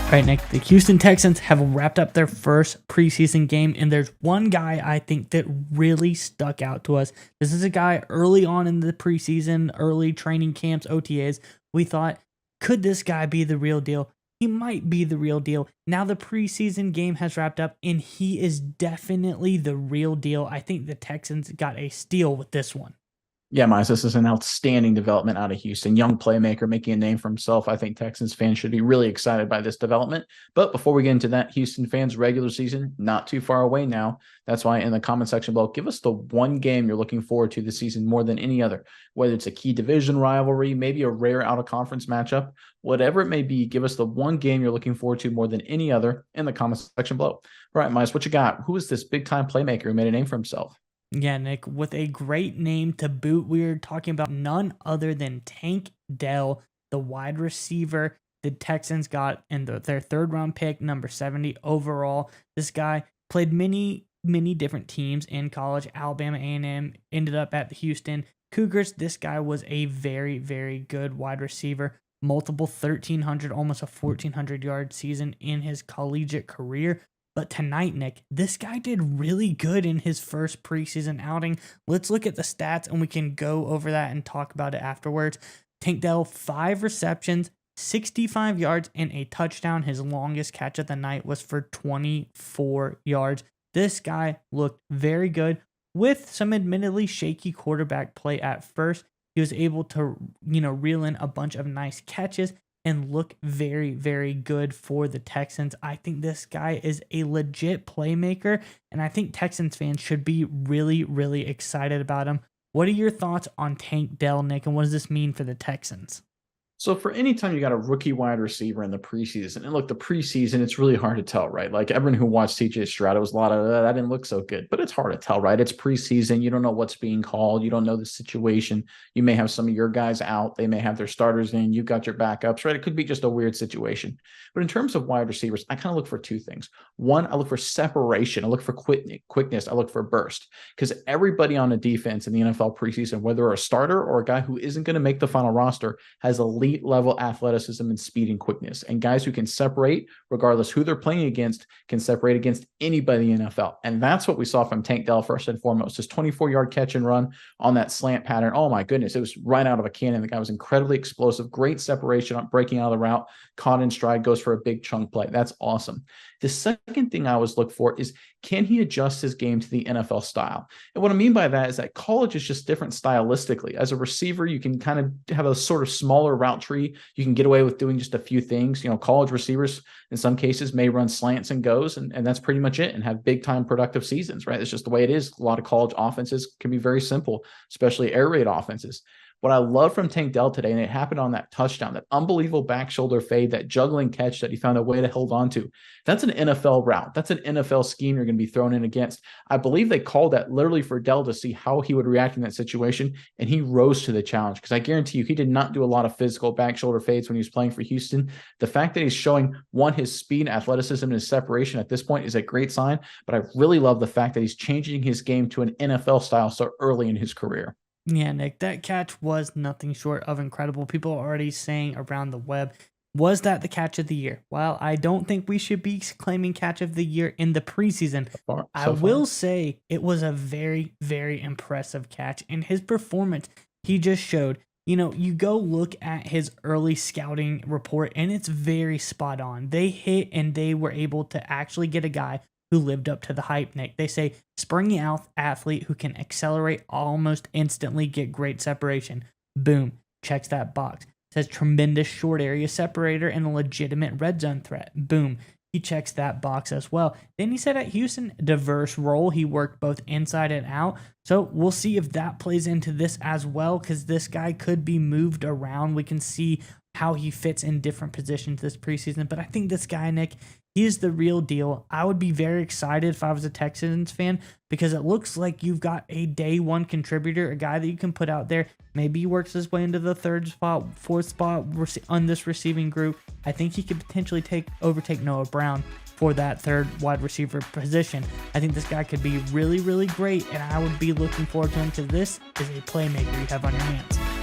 All right, Nick, the Houston Texans have wrapped up their first preseason game, and there's one guy I think that really stuck out to us. This is a guy early on in the preseason, early training camps, OTAs. We thought, could this guy be the real deal? He might be the real deal. Now the preseason game has wrapped up, and he is definitely the real deal. I think the Texans got a steal with this one. Yeah, Miles, this is an outstanding development out of Houston. Young playmaker making a name for himself. I think Texans fans should be really excited by this development. But before we get into that, Houston fans' regular season, not too far away now. That's why in the comment section below, give us the one game you're looking forward to this season more than any other. Whether it's a key division rivalry, maybe a rare out-of-conference matchup, whatever it may be, give us the one game you're looking forward to more than any other in the comment section below. All right, Miles, what you got? Who is this big-time playmaker who made a name for himself? Yeah, Nick, with a great name to boot, we're talking about none other than Tank Dell, the wide receiver the Texans got in their third round pick, number 70 overall. This guy played many different teams in college. Alabama A&M, ended up at the Houston Cougars. This guy was a very good wide receiver. Multiple 1,300, almost a 1,400 yard season in his collegiate career. But tonight, Nick, this guy did really good in his first preseason outing. Let's look at the stats and we can go over that and talk about it afterwards. Tank Dell, 5 receptions, 65 yards, and a touchdown. His longest catch of the night was for 24 yards. This guy looked very good with some admittedly shaky quarterback play at first. He was able to, reel in a bunch of nice catches and look very good for the Texans. I think this guy is a legit playmaker, and I think Texans fans should be really excited about him. What are your thoughts on Tank Dell, Nick, and what does this mean for the Texans? So for any time you got a rookie wide receiver in the preseason, and look, the preseason, it's really hard to tell, right? Like everyone who watched TJ Stroud, it was a lot of that didn't look so good, but it's hard to tell, right? It's preseason. You don't know what's being called. You don't know the situation. You may have some of your guys out. They may have their starters in. You've got your backups, right? It could be just a weird situation. But in terms of wide receivers, I kind of look for two things. One, I look for separation. I look for quickness. I look for burst, because everybody on the defense in the NFL preseason, whether a starter or a guy who isn't going to make the final roster, has elite level athleticism and speed and quickness, and guys who can separate regardless who they're playing against, can separate against anybody in the NFL. And that's what we saw from Tank Dell first and foremost. His 24-yard catch and run on that slant pattern. Oh my goodness, it was right out of a cannon. The guy was incredibly explosive, great separation on breaking out of the route, caught in stride, goes for a big chunk play. That's awesome. The second thing I always look for is, can he adjust his game to the NFL style? And what I mean by that is that college is just different stylistically. As a receiver, you can kind of have a sort of smaller route tree. You can get away with doing just a few things. College receivers in some cases may run slants and goes, and that's pretty much it, and have big time productive seasons, right? It's just the way it is. A lot of college offenses can be very simple, especially air raid offenses. What I love from Tank Dell today, and it happened on that touchdown, that unbelievable back shoulder fade, that juggling catch that he found a way to hold on to. That's an NFL route. That's an NFL scheme you're going to be thrown in against. I believe they called that literally for Dell to see how he would react in that situation, and he rose to the challenge, because I guarantee you he did not do a lot of physical back shoulder fades when he was playing for Houston. The fact that he's showing, one, his speed, athleticism, and his separation at this point is a great sign, but I really love the fact that he's changing his game to an NFL style so early in his career. Yeah, Nick, that catch was nothing short of incredible. People are already saying around the web, was that the catch of the year? Well, I don't think we should be claiming catch of the year in the preseason. I will say it was a very impressive catch, and his performance, he just showed. You go look at his early scouting report, and it's very spot on. They hit, and they were able to actually get a guy who lived up to the hype, Nick. They say springy athlete who can accelerate almost instantly, get great separation. Boom, checks that box. Says tremendous short area separator and a legitimate red zone threat. Boom, he checks that box as well. Then he said at Houston, diverse role. He worked both inside and out. So we'll see if that plays into this as well, because this guy could be moved around. We can see how he fits in different positions this preseason. But I think this guy, Nick, he is the real deal. I would be very excited if I was a Texans fan, because it looks like you've got a day one contributor, a guy that you can put out there. Maybe he works his way into the third spot, fourth spot on this receiving group. I think he could potentially overtake Noah Brown for that third wide receiver position. I think this guy could be really great, and I would be looking forward to him, because this is a playmaker you have on your hands.